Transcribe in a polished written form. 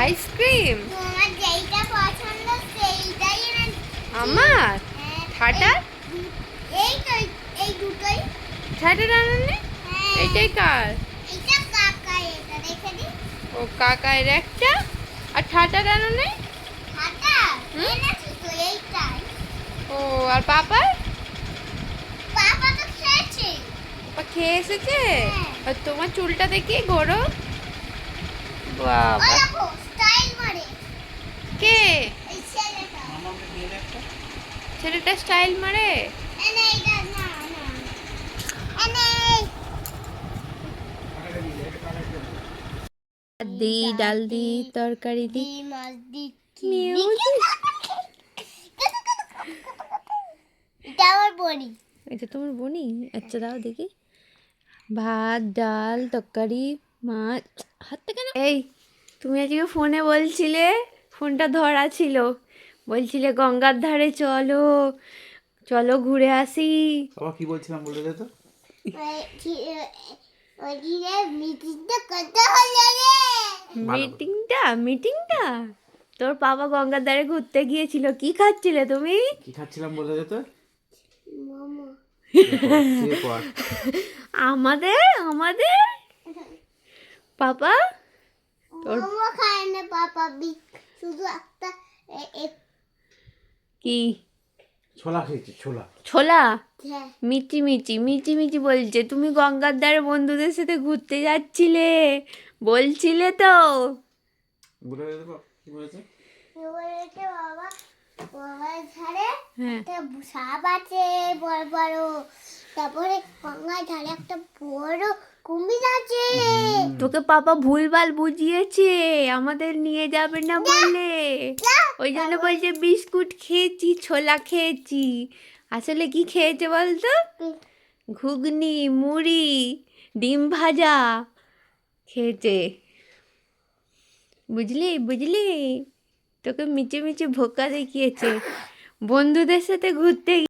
Ice cream তোমার যেইটা পছন্দ সেইটাই আমার ঠাটার এই তো এই দুটোই ঠাটার আনেনি এইটাই কার এটা কাকা এটা রেখে দি ও কাকার একটা আর ঠাটার আনেনি হাতা এনেছি তো এইটাই ও আর পাপার পাপা তো খেয়েছে পাপা খেয়ে এসেছে হ্যাঁ। আর তোমার চুলটা দেখি ঘোরো ওই বাবা দেখো স্টাইল মারে কে এই ছেলেটা ছেলেটা স্টাইল মারে এনে এটা না না এনে দি ডাল দি তরকারি দি মাছ দি মিউজিক এটা আমার বড়ি এটা তোমার বনি আচ্ছা দাও দেখি ভাত ডাল তরকারি মাছ হাত থেকে না এই তুমি আজকে ফোনে বলছিলে ফোনটা ধরা ছিল বলছিলে গঙ্গার ধারে চলো চলো ঘুরে আসি আবার কি বলছিলাম বলে দে তো ওই যে মিটিংটা করতে হলো রে মিটিংটা তোর বাবা গঙ্গার ধারে ঘুরতে গিয়েছিল কি খাচ্ছিলে তুমি কি খাচ্ছিলাম বলে দে তো মোমো শুয়ে পড়। আমাদের পাপা মোমো খায় না পাপা শুধু একটা কি ছোলা খেয়েছি ছোলা ছোলা হ্যাঁ মিচি বলছে তুমি গঙ্গার ধারে বন্ধুদের সাথে ঘুরতে যাচ্ছিলে বলছিলে তো বলে দে তো কি বলেছে বলেছে বাবা বাবার ধারে হ্যাঁ একটা সাপ আছে বড় বড় তারপরে গঙ্গার ধারে একটা বড় কুমির আছে তোকে পাপা ভুলভাল বুঝিয়েছে আমাদের নিয়ে যাবে না বলে ওই জন্য বলছে বিস্কুট খেয়েছি ছোলা খেয়েছি আসলে কি খেয়েছে বলতো ঘুগনি মুড়ি ডিম ভাজা খেয়েছে বুঝলি তোকে মিচে ভোকা দেখিয়েছে বন্ধুদের সাথে ঘুরতে